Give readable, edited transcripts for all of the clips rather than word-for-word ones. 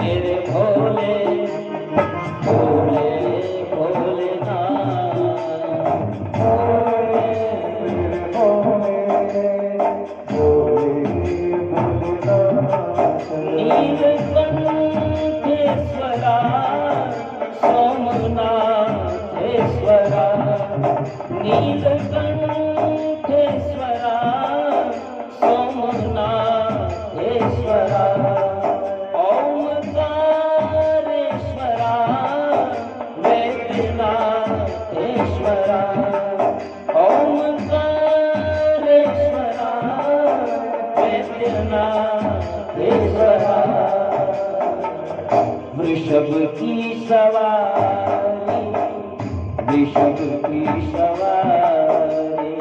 मेरे भोले भोले भोलेनाथ, नीलकंठेश्वरा सोमनाथेश्वरा, नीलकंठेश्वरा सोमनाथेश्वरा, ओंकारेश्वरा वैद्यनाथेश्वरा, ओंकारेश्वरा वैद्यनाथेश्वरा। वृषभ की सवारी, वृषभ की सवारी,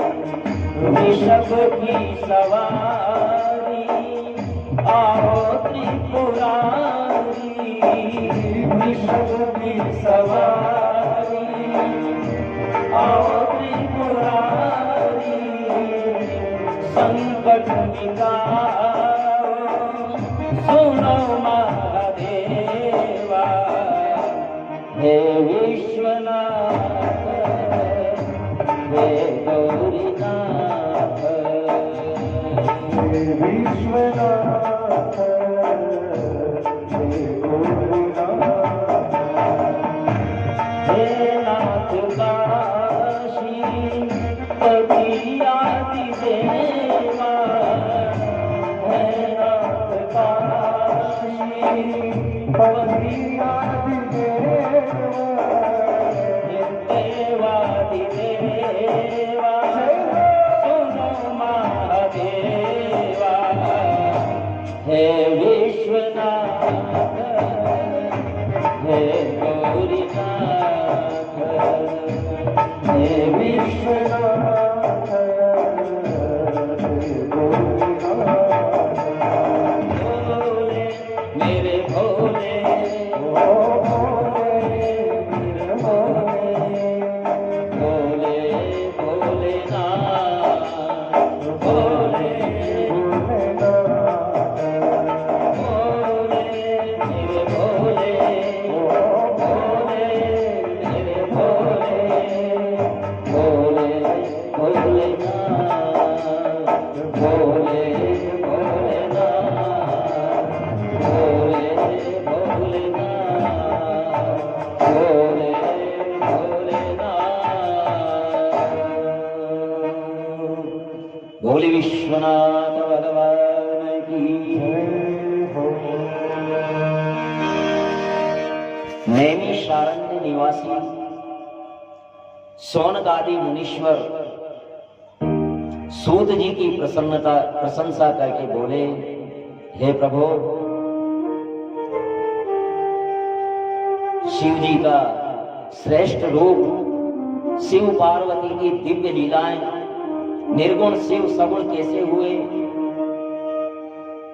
वृषभ की सवारी, आओ त्रिपुरारी, वृषभ की सवारी, आओ त्रिपुरारी, संकट मिटाओ सुनो महादेवा, हे विश्वनाथ हे गौरीनाथ, हे विश्वनाथ हे गौरीनाथ, हे नाथ काशी पति आदिदेवा, हे नाथ काशी पति आदिदेवा, देवादिदेवा सुनो महादेवा, हे विश्वनाथ हे गौरीनाथ, हे विश्वनाथ हे गौरीनाथ। भोले मेरे भोले भोले विश्वनाथ भगवान की नैमिषारण्य निवासी सोनकादि मुनीश्वर सूत जी की प्रशंसा करके बोले, हे प्रभु, शिव जी का श्रेष्ठ रूप, शिव पार्वती की दिव्य लीलाएं, निर्गुण शिव सगुण कैसे हुए,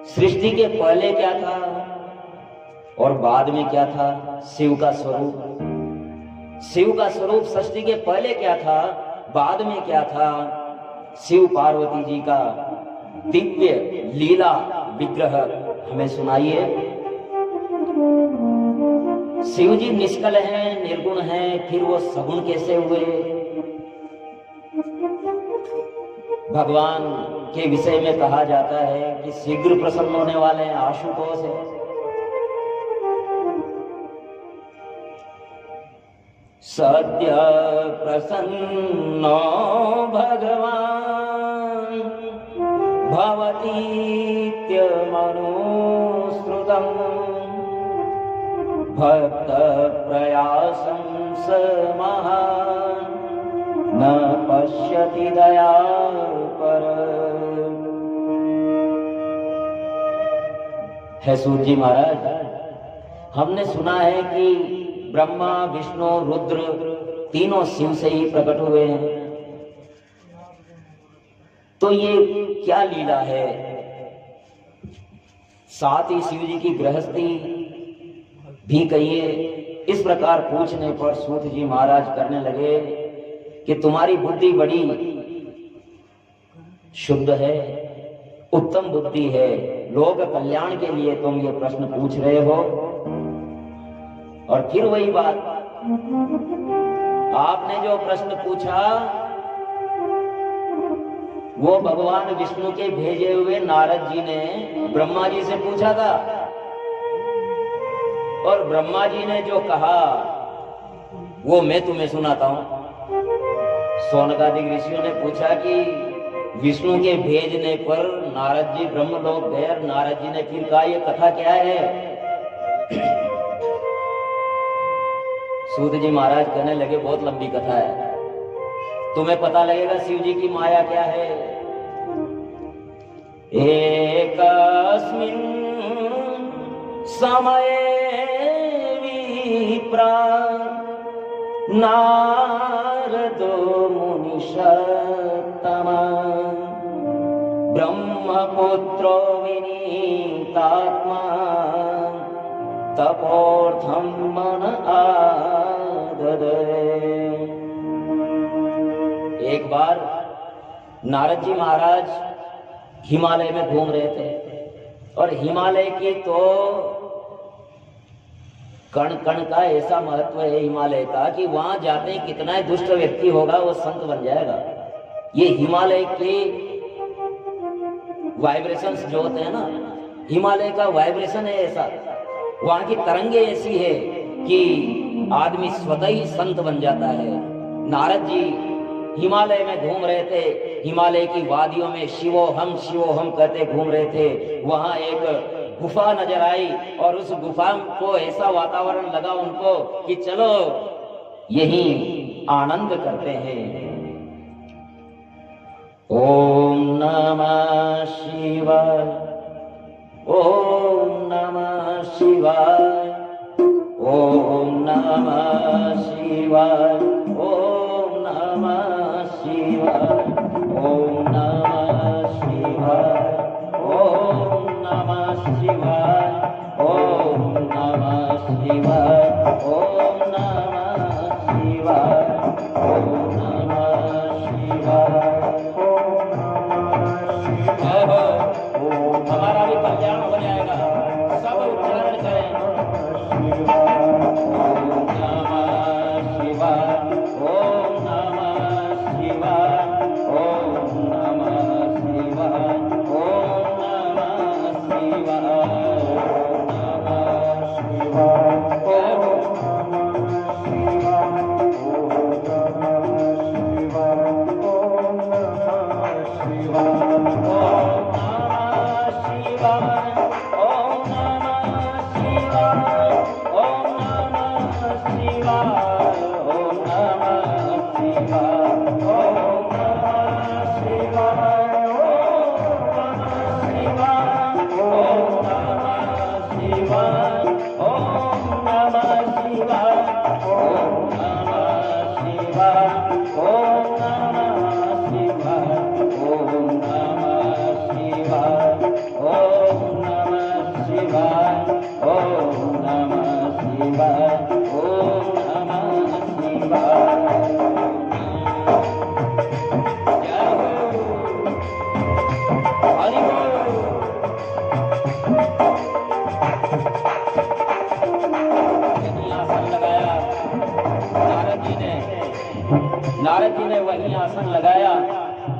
सृष्टि के पहले क्या था और बाद में क्या था शिव का स्वरूप, शिव का स्वरूप सृष्टि के पहले क्या था बाद में क्या था, शिव पार्वती जी का दिव्य लीला विग्रह हमें सुनाइए। शिव जी निष्कल हैं, निर्गुण हैं, फिर वो सगुण कैसे हुए? भगवान के विषय में कहा जाता है कि शीघ्र प्रसन्न होने वाले हैं, आशुतोष है। सद्य प्रसन्नो भगवान भवतीत्यमनुश्रुतम्, भक्त प्रयासं स महान् न पश्यति दया पर। है सूत जी महाराज, हमने सुना है कि ब्रह्मा विष्णु रुद्र तीनों शिव से ही प्रकट हुए हैं, तो ये क्या लीला है? साथ ही शिव जी की गृहस्थी भी कहिए। इस प्रकार पूछने पर सूत जी महाराज करने लगे कि तुम्हारी बुद्धि बड़ी शुद्ध है, उत्तम बुद्धि है, लोक कल्याण के लिए तुम ये प्रश्न पूछ रहे हो। और फिर वही बात, आपने जो प्रश्न पूछा वो भगवान विष्णु के भेजे हुए नारद जी ने ब्रह्मा जी से पूछा था। और ब्रह्मा जी ने जो कहा वो मैं तुम्हें सुनाता हूं। शौनकादिक ऋषियों ने पूछा कि विष्णु के भेजने पर नारद जी ब्रह्मलोक गए। नारद जी ने फिर कहा ये कथा क्या है? सूत जी महाराज कहने लगे बहुत लंबी कथा है, तुम्हें पता लगेगा शिव जी की माया क्या है। एकस्मिन् समये विप्रा नारदो मुनिषत्तमा ब्रह्मपुत्रो विनीतात्मा तपोर्थं मन आददे। एक बार नारद जी महाराज हिमालय में घूम रहे थे और हिमालय की तो कण कण का ऐसा महत्व है हिमालय का कि वहां जाते ही कितना ही दुष्ट व्यक्ति होगा वो संत बन जाएगा। ये हिमालय के वाइब्रेशंस जो होते हैं ना, हिमालय का वाइब्रेशन है ऐसा, वहां की तरंगे ऐसी है कि आदमी स्वतः ही संत बन जाता है। नारद जी हिमालय में घूम रहे थे, हिमालय की वादियों में शिवोहम कहते घूम रहे थे। वहां एक गुफा नजर आई और उस गुफा को ऐसा वातावरण लगा उनको कि चलो यही आनंद करते हैं। ओम नमः शिवाय, ओम नमः शिवाय, ओम नमः शिवाय, ओम नमः शिवाय, ओम नमः शिवाय, ओम नमः शिवाय, ओम नमः शिवाय, ओम नमः शिवाय, ओम नमः शिवाय, हमारा भी कल्याण हो जाएगा। सब उच्चारण करें। ओम नमः शिवाय, ओम नमः शिवाय, ओम नमः शिवाय, ओम नमः शिवाय, ओम नमः नारद जी ने वही आसन लगाया,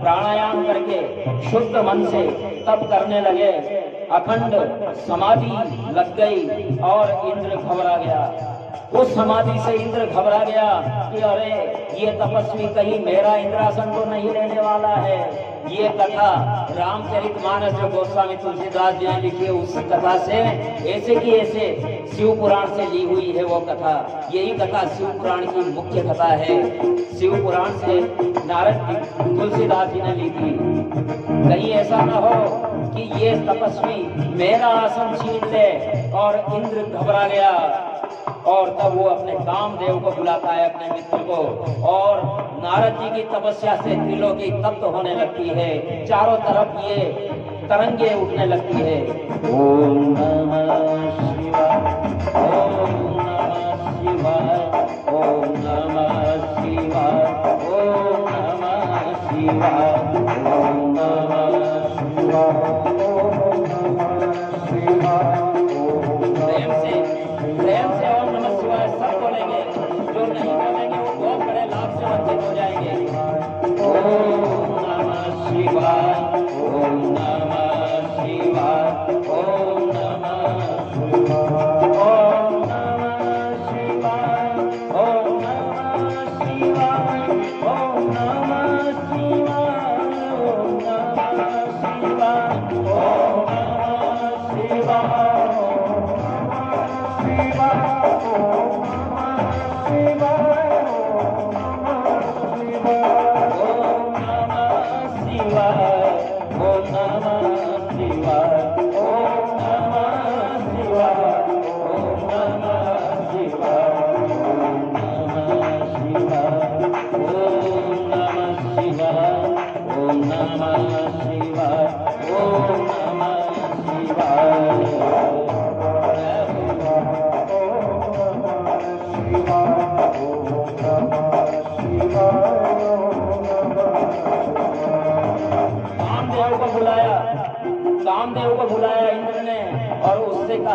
प्राणायाम करके शुद्ध मन से तप करने लगे। अखंड समाधि लग गई और इंद्र घबरा गया। उस समाधि से इंद्र घबरा गया कि अरे ये तपस्वी कहीं मेरा इंद्रासन तो नहीं लेने वाला है। ये कथा रामचरितमानस जो गोस्वामी तुलसीदास जी ने लिखी है उस कथा से ऐसे की ऐसे शिव पुराण से ली हुई है वो कथा। यही कथा शिव पुराण की मुख्य कथा है। शिव पुराण से नारद तुलसीदास जी ने ली थी। कहीं ऐसा न हो कि ये तपस्वी मेरा आसन छीन ले। और इंद्र घबरा गया और तब वो अपने कामदेव को बुलाता है, अपने मित्र को, और नारद जी की तपस्या से त्रिलोकी तप्त होने लगती है। चारों तरफ ये तरंगे उठने लगती है। ओम नमः शिवाय, ओम नमः शिवाय, ओम नमः शिवाय, ओम नमः शिवाय, ओम नमः शिवाय, ओम नमः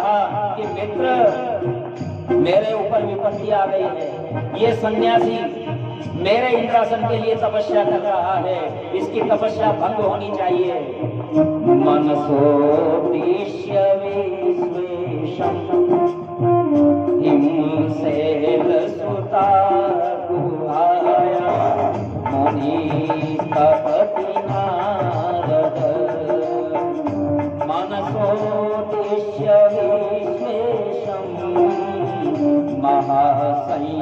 कहा कि मित्र, मेरे ऊपर विपत्ति आ गई है, ये सन्यासी मेरे इंद्रासन के लिए तपस्या कर रहा है, इसकी तपस्या भंग होनी चाहिए। मनसोद्दिश्य विश्वेशं हिमसेन सुता गुहाया मुनिस्तपति नारद। मनसोद्दिश्य विश्वेशं महासंयमवान्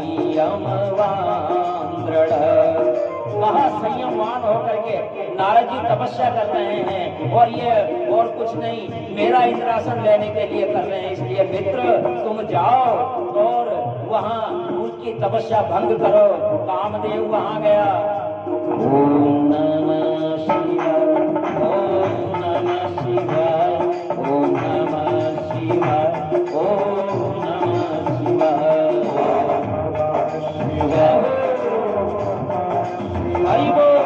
दृढ़। महासंयमवान होकर के नारद जी तपस्या कर रहे हैं, और ये और कुछ नहीं, मेरा इंद्रासन लेने के लिए कर रहे हैं। इसलिए मित्र, तुम जाओ और वहां उसकी तपस्या भंग करो। कामदेव वहां गया। ओम नमः शिवाय, ओम नमः शिवाय, ओम नमः शिवाय, ओम नमः शिवाय, शिवाय हरि बोल।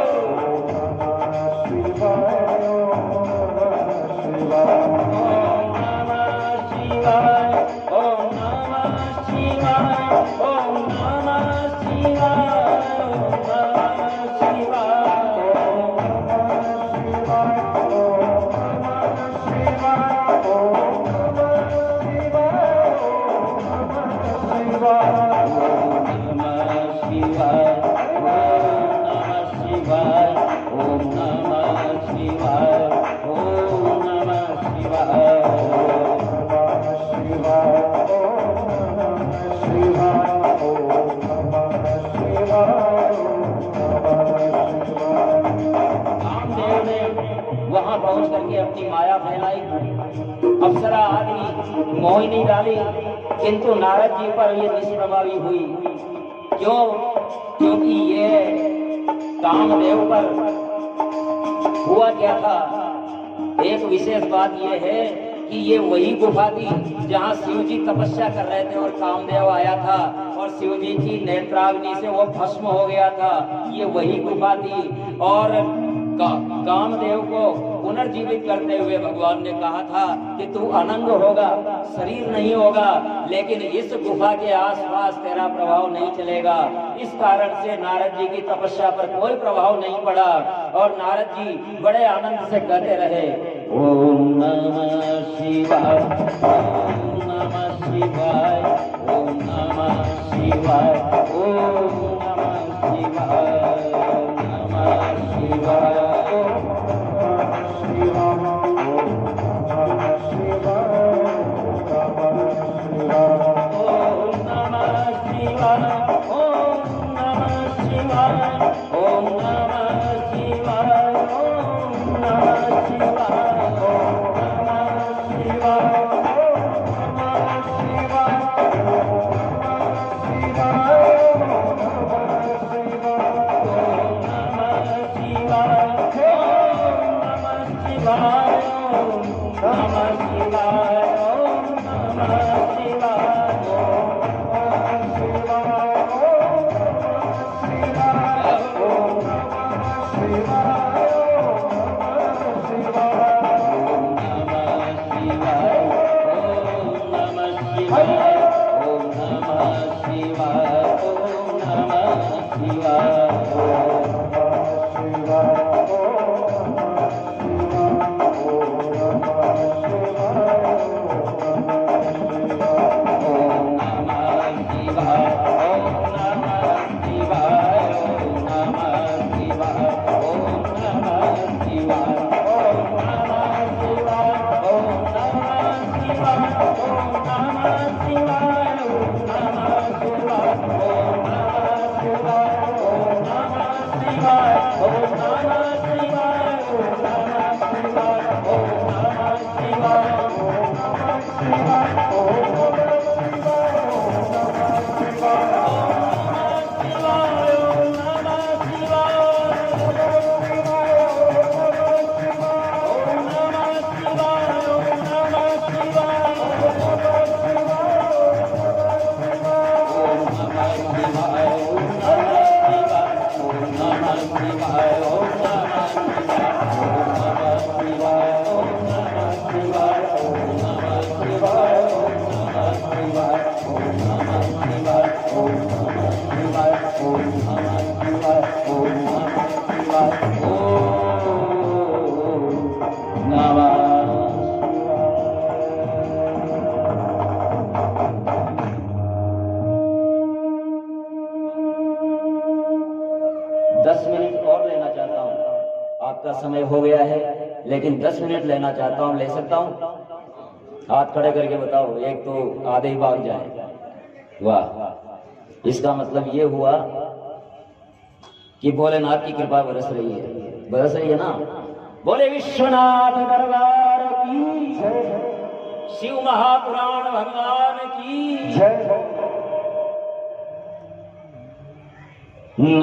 वहां पहुंच करके अपनी माया फैलाई, अप्सरा आदि मोहिनी डाली, किंतु नारद जी पर ये निष्प्रभावी हुई। क्यों? क्योंकि ये कामदेव पर हुआ क्या था, एक विशेष बात ये है कि ये वही गुफा थी जहाँ शिव जी तपस्या कर रहे थे और कामदेव आया था और शिव जी की नेत्राग्नि से वो भस्म हो गया था। ये वही गुफा थी। और कामदेव को पुनर्जीवित करते हुए भगवान ने कहा था कि तू अनंग होगा, शरीर नहीं होगा, लेकिन इस गुफा के आसपास तेरा प्रभाव नहीं चलेगा। इस कारण से नारद जी की तपस्या पर कोई प्रभाव नहीं पड़ा और नारद जी बड़े आनंद से कहते रहे, ओम नमः शिवाय, ओम नमः शिवाय, ओम नमः शिवाय, ओम नमः शिवाय, नमः शिवाय। Shiva, Om Namah Shiva. समय हो गया है, लेकिन 10 मिनट लेना चाहता हूं, ले सकता हूं? हाथ खड़े करके बताओ, एक तो आधे ही भाग जाए। वाह, इसका मतलब ये हुआ कि भोलेनाथ की कृपा बरस रही है ना। बोले विश्वनाथ दरबार की जय, शिव महापुराण भगवान की जय। न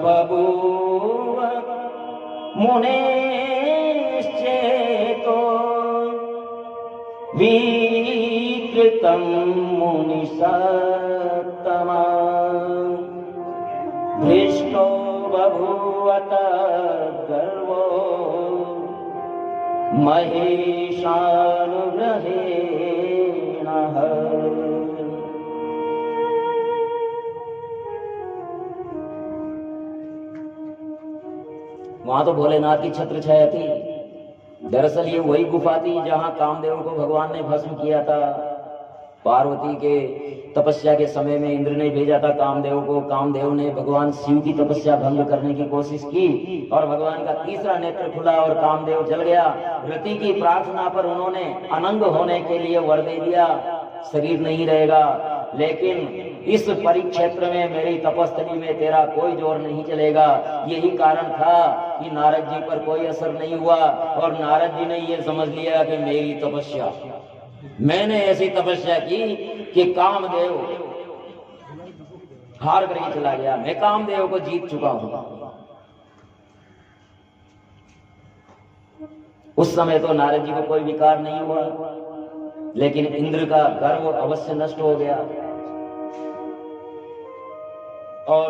बभूव मुनेश्चेतो विकृतं मुनिसत्तमा, भ्रष्टो बभूवत गर्वो महेशानुग्रहेणः। वहां तो भोलेनाथ की छत्र छाया थी। दरअसल ये वही गुफा थी जहां कामदेव को भगवान ने भस्म किया था। पार्वती के तपस्या के समय में इंद्र ने भेजा था कामदेव को। कामदेव ने भगवान शिव की तपस्या भंग करने की कोशिश की और भगवान का तीसरा नेत्र खुला और कामदेव जल गया। रति की प्रार्थना पर उन्होंने अनंग होने के लिए वर दे दिया, शरीर नहीं रहेगा, लेकिन इस परिक्षेत्र में मेरी तपस्थली में तेरा कोई जोर नहीं चलेगा। यही कारण था कि नारद जी पर कोई असर नहीं हुआ और नारद जी ने यह समझ लिया कि मेरी तपस्या, मैंने ऐसी तपस्या की कि कामदेव हार कर ही चला गया, मैं कामदेव को जीत चुका हूं। उस समय तो नारद जी को कोई विकार नहीं हुआ, लेकिन इंद्र का गर्व अवश्य नष्ट हो गया और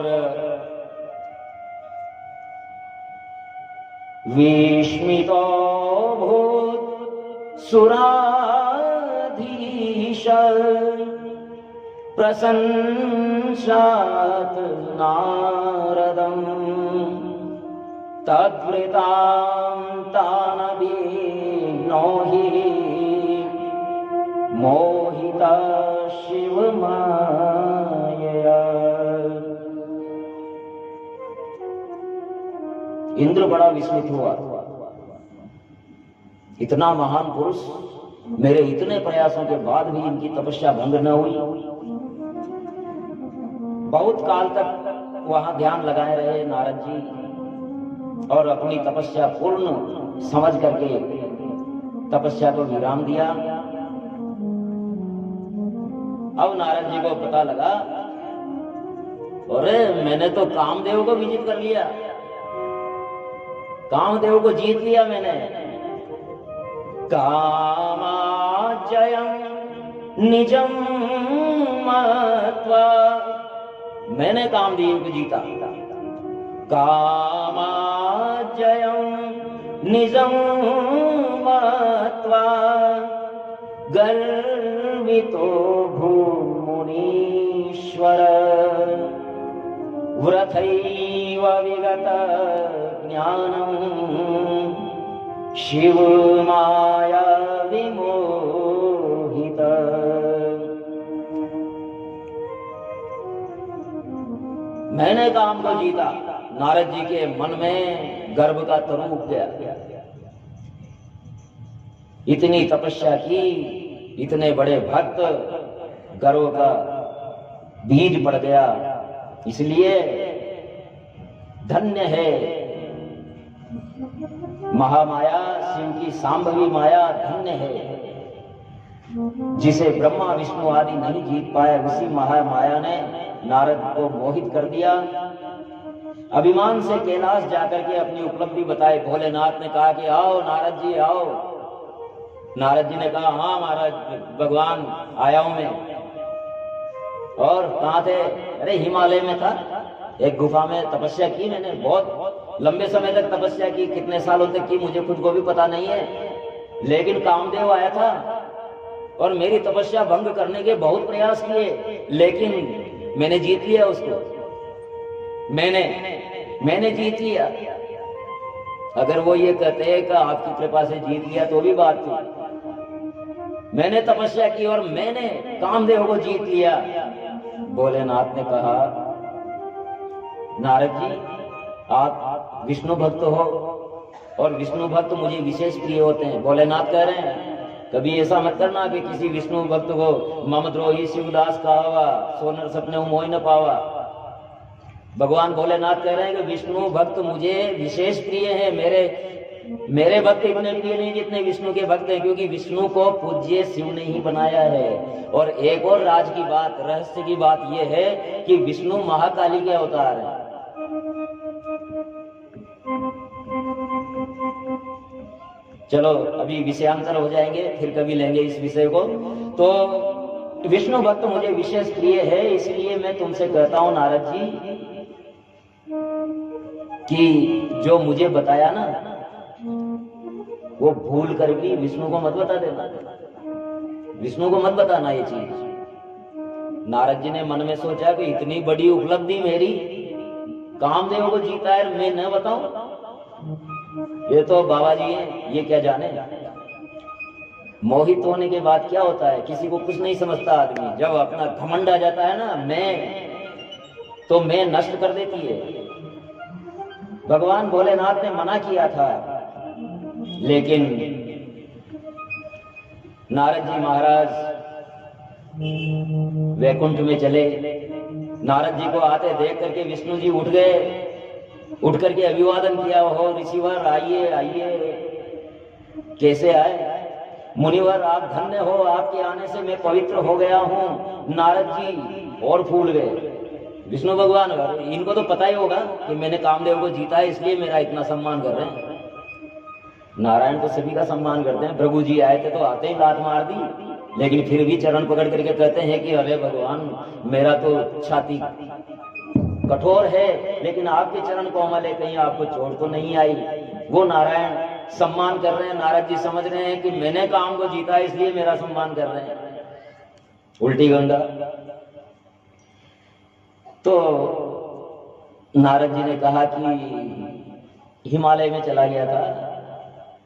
विस्मितो भूत सुराधीश प्रशंसात नारदं, तद्वृतां तानभिनोहि मोहिता शिव मायया। इंद्र बड़ा विस्मित हुआ, इतना महान पुरुष, मेरे इतने प्रयासों के बाद भी इनकी तपस्या भंग न हुई। बहुत काल तक वहां ध्यान लगाए रहे नारद जी और अपनी तपस्या पूर्ण समझ करके तपस्या को विराम दिया। अब नारद जी को पता लगा, अरे मैंने तो कामदेव को विजित कर लिया, कामदेव को जीत लिया मैंने। कामाजयं निजं मत्वा, मैंने कामदेव को जीता। कामाजयं निजं मत्वा, गर्वितो भूमुनीश्वर, व्रथैव विगत ज्ञानं, शिव माया विमोहित। मैंने काम को जीता। नारद जी के मन में गर्व का तरु उग गया। इतनी तपस्या की, इतने बड़े भक्त, गर्व का बीज पड़ गया। इसलिए धन्य है महामाया, शिव की सांभवी माया धन्य है। जिसे ब्रह्मा विष्णु आदि नहीं जीत पाए, उसी महामाया ने नारद को मोहित कर दिया। अभिमान से कैलाश जाकर के अपनी उपलब्धि बताई। भोलेनाथ ने कहा कि आओ नारद जी आओ। नारद जी ने कहा हाँ महाराज भगवान आया हूं मैं। और कहां थे? अरे हिमालय में था, एक गुफा में तपस्या की मैंने। बहुत लंबे समय तक तपस्या की, कितने सालों तक की मुझे खुद को भी पता नहीं है। लेकिन कामदेव आया था और मेरी तपस्या भंग करने के बहुत प्रयास किए, लेकिन मैंने जीत लिया उसको। मैंने जीत लिया। अगर वो ये कहते हैं कि आपकी कृपा से जीत लिया तो भी बात थी। मैंने तपस्या की और मैंने कामदेव को जीत लिया। भोलेनाथ ने कहा नारद जी आप विष्णु भक्त हो, और विष्णु भक्त मुझे विशेष प्रिय होते हैं। भोलेनाथ कह रहे हैं कभी ऐसा मत करना कि किसी विष्णु भक्त को मम द्रोही शिवदास कहावा, सोनर सपने मोह न पावा। भगवान भोलेनाथ कह रहे हैं कि विष्णु भक्त मुझे विशेष प्रिय है। मेरे भक्त इतने प्रिय नहीं जितने विष्णु के भक्त हैं, क्योंकि विष्णु को पूज्य शिव ने ही बनाया है। और एक और राज की बात, रहस्य की बात यह है कि विष्णु महाकाली के अवतार है। चलो अभी विषयांतर हो जाएंगे, फिर कभी लेंगे इस विषय को। तो विष्णु भक्त मुझे विशेष प्रिय है, इसलिए मैं तुमसे कहता हूं नारद जी कि जो मुझे बताया ना वो भूल कर भी विष्णु को मत बता देना, विष्णु को मत बताना ये चीज। नारद जी ने मन में सोचा कि इतनी बड़ी उपलब्धि मेरी, कामदेव को जीता है, मैं न बताऊं? ये तो बाबा जी हैं, ये क्या जाने। मोहित होने के बाद क्या होता है, किसी को कुछ नहीं समझता आदमी। जब अपना घमंड आ जाता है ना, मैं नष्ट कर देती है। भगवान भोलेनाथ ने मना किया था, लेकिन नारद जी महाराज वैकुंठ में चले। नारद जी को आते देख करके विष्णु जी उठ गए, उठ करके अभिवादन किया, हो ऋषिवर आइए आइए। कैसे आए? मुनिवर आप धन्य हो, आपके आने से मैं पवित्र हो गया हूं। नारद जी और फूल गए। विष्णु भगवान, इनको तो पता ही होगा कि मैंने कामदेव को जीता है, इसलिए मेरा इतना सम्मान कर रहे हैं। नारायण तो सभी का सम्मान करते हैं। प्रभु जी आए थे तो आते ही लात मार दी, लेकिन फिर भी चरण पकड़ करके कहते हैं कि अरे भगवान, मेरा तो छाती कठोर है, लेकिन आपके चरण कोमल है, कहीं आपको चोट तो नहीं आई। वो नारायण सम्मान कर रहे हैं। नारद जी समझ रहे हैं कि मैंने काम को जीता, इसलिए मेरा सम्मान कर रहे हैं। उल्टी गंगा। तो नारद जी ने कहा कि हिमालय में चला गया था,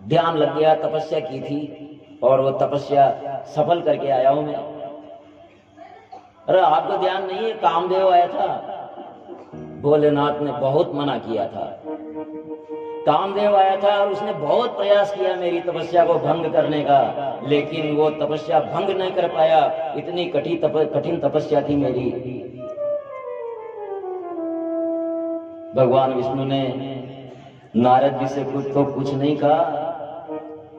ध्यान लग गया, तपस्या की थी और वो तपस्या सफल करके आया हूं मैं। अरे आपको ध्यान नहीं है, कामदेव आया था। भोलेनाथ ने बहुत मना किया था। कामदेव आया था और उसने बहुत प्रयास किया मेरी तपस्या को भंग करने का, लेकिन वो तपस्या भंग नहीं कर पाया। इतनी कठिन तपस्या थी मेरी। भगवान विष्णु ने नारद जी से कुछ तो कुछ नहीं कहा,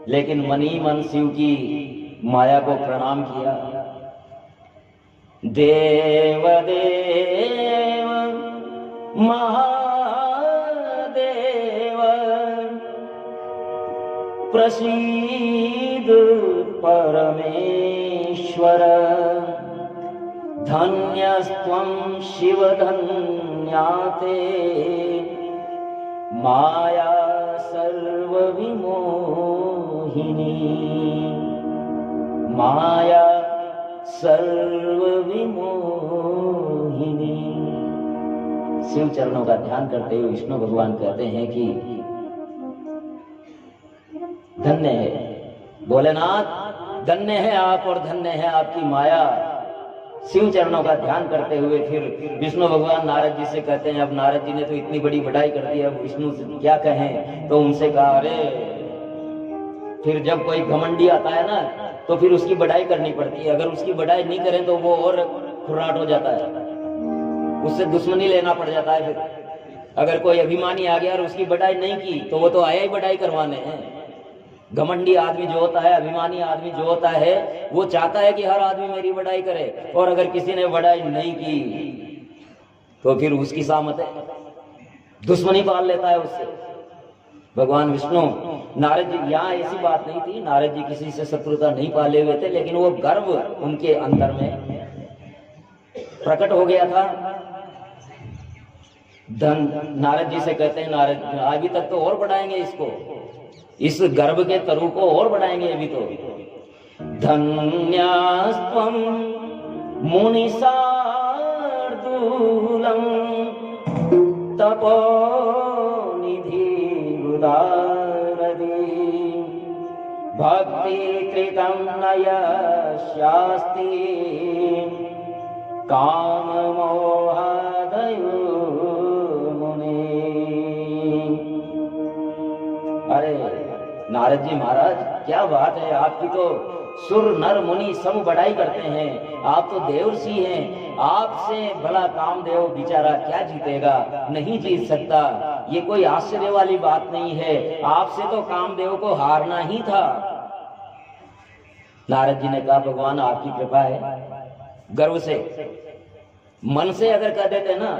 लेकिन मन ही मन शिव की माया को प्रणाम किया। देव देव महादेव प्रसीद परमेश्वर, धन्यस्त्वं शिव धन्याते, माया सर्वविमोहिनी, माया सर्वविमोहिनी। शिव चरणों का ध्यान करते हुए विष्णु भगवान कहते हैं कि धन्य है भोलेनाथ, धन्य है आप और धन्य है आपकी माया। शिव चरणों का ध्यान करते हुए फिर विष्णु भगवान नारद जी से कहते हैं, अब नारद जी ने तो इतनी बड़ी बढ़ाई कर दी, अब विष्णु से क्या कहें। तो उनसे कहा, अरे फिर जब कोई घमंडी आता है ना, तो फिर उसकी बढ़ाई करनी पड़ती है। अगर उसकी बढ़ाई नहीं करें तो वो और खुर्राट हो जाता है, उससे दुश्मनी लेना पड़ जाता है। फिर अगर कोई अभिमानी आ गया और उसकी बढ़ाई नहीं की, तो वो तो आया ही बढ़ाई करवाने हैं। घमंडी आदमी जो होता है, अभिमानी आदमी जो होता है, वो चाहता है कि हर आदमी मेरी बढ़ाई करे, और अगर किसी ने बढ़ाई नहीं की तो फिर उसकी सामत है, दुश्मनी पाल लेता है उससे। भगवान विष्णु, नारद जी, यहाँ ऐसी बात नहीं थी, नारद जी किसी से शत्रुता नहीं पाले हुए थे, लेकिन वो गर्व उनके अंदर में प्रकट हो गया था। नारद जी से कहते हैं, नारद अभी तक तो और बढ़ाएंगे इसको, इस गर्भ के तरु को और बढ़ाएंगे अभी तो। धन्यास्त्वं मुनिशार्दूलम् तपोनिधि उदारदि, भक्ति कृतं नयस्यास्ति, काम मोहादयो मुनि। अरे नारद जी महाराज क्या बात है, आपकी तो सुर नर मुनि सब बड़ाई करते हैं, आप तो देवर्षि हैं, आपसे भला कामदेव बेचारा क्या जीतेगा, नहीं जीत सकता, ये कोई आश्चर्य वाली बात नहीं है, आपसे तो कामदेव को हारना ही था। नारद जी ने कहा भगवान आपकी कृपा है। गर्व से मन से अगर कह देते ना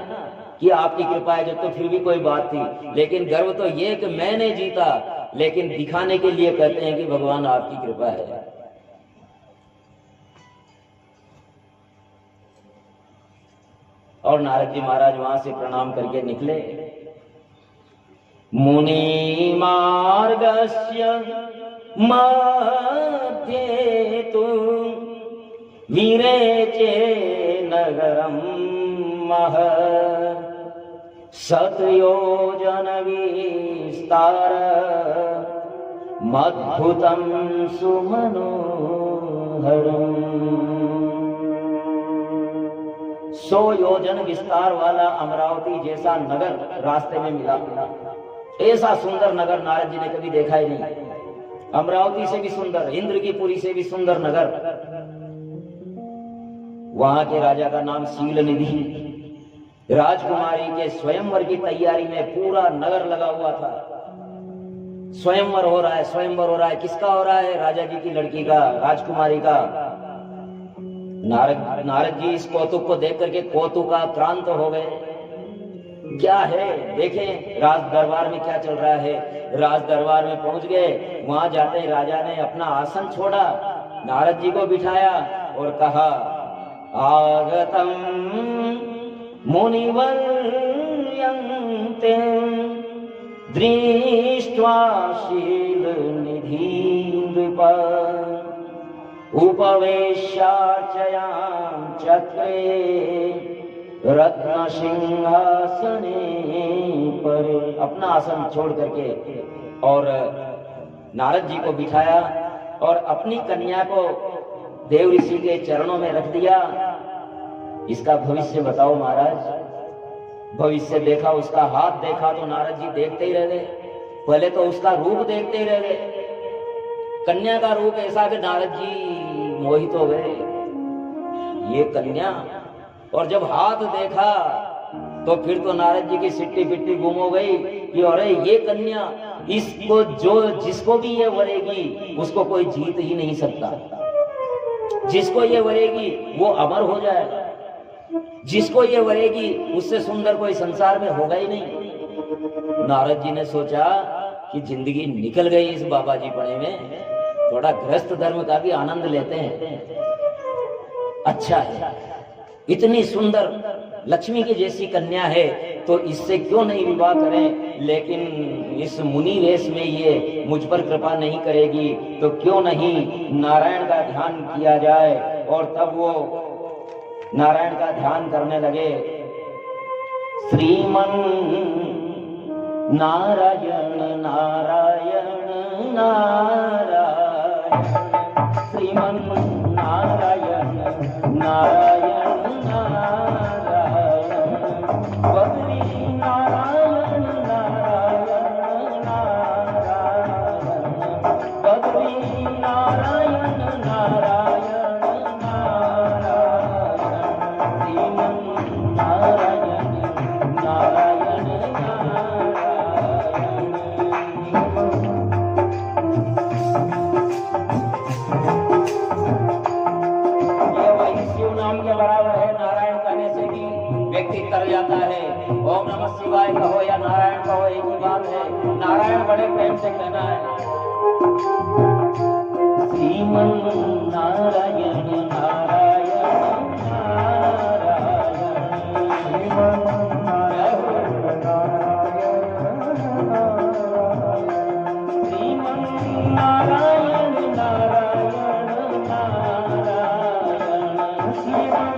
कि आपकी कृपा है जब तो फिर भी कोई बात थी, लेकिन गर्व तो ये कि मैंने जीता, लेकिन दिखाने के लिए कहते हैं कि भगवान आपकी कृपा है। और नारद जी महाराज वहां से प्रणाम करके निकले। मुनि मार्गस्य मध्ये तु विरेचे नगरम मह शतयोजन विस्तार मद्भुतं सुमनोहरम्। 100 योजन विस्तार वाला अमरावती जैसा नगर रास्ते में मिला। ऐसा सुंदर नगर नारद जी ने कभी देखा ही नहीं। अमरावती से भी सुंदर, इंद्र की पुरी से भी सुंदर नगर। वहां के राजा का नाम शील निधि। राजकुमारी के स्वयंवर की तैयारी में पूरा नगर लगा हुआ था। स्वयंवर हो रहा है, स्वयंवर हो रहा है। किसका हो रहा है? राजा जी की लड़की का, राजकुमारी का। नारद जी इस कौतुक को देख करके कौतुकाक्रांत हो गए। क्या है देखें, राज दरबार में क्या चल रहा है। राज दरबार में पहुंच गए। वहां जाते राजा ने अपना आसन छोड़ा, नारद जी को बिठाया और कहा आगतम मुनिवर्यन्ते दृष्ट्वा शील निधि नृपा उपवेश्यार्चयां चक्रे रत्न सिंहासने पर। अपना आसन छोड़ करके और नारद जी को बिठाया और अपनी कन्या को देव ऋषि के चरणों में रख दिया। इसका भविष्य बताओ महाराज। भविष्य देखा, उसका हाथ देखा तो नारद जी देखते ही रह गए। पहले तो उसका रूप देखते ही रह गए। कन्या का रूप ऐसा कि नारद जी मोहित हो गए, ये कन्या। और जब हाथ देखा तो फिर तो नारद जी की सिट्टी पिट्टी गुम हो गई कि अरे ये कन्या, इसको जिसको भी ये वरेगी उसको कोई जीत ही नहीं सकता। जिसको ये वरेगी वो अमर हो जाएगा। जिसको ये वरेगी उससे सुंदर कोई संसार में होगा ही नहीं। नारद जी ने सोचा कि जिंदगी निकल गई इस बाबा जी पड़े में, थोड़ा गृहस्थ धर्म का भी आनंद लेते हैं। अच्छा है, इतनी सुंदर लक्ष्मी की जैसी कन्या है तो इससे क्यों नहीं विवाह करें। लेकिन इस मुनि वेश में ये मुझ पर कृपा नहीं करेगी तो क्यों नहीं नारायण का ध्यान किया जाए। और तब वो नारायण का ध्यान करने लगे। श्रीमन नारायण नारायण नारायण, श्रीमन नारायण नारायण नारायण, बद्री नारायण नारायण नारायण, बद्री नारायण नारायण नारायण, श्रीमन नारायण नारायण नारायण। शिव नाम के बराबर है। नारायण कहने से भी व्यक्ति तर जाता है। ओम नमः शिवाय कहो या नारायण कहो एक ही बात है। नारायण बड़े प्रेम से कहना है। श्रीमन नारायण नारायण नारायण, श्रीमन नारायण नारायण, श्रीमन नारायण नारायण नारायण, श्रीमन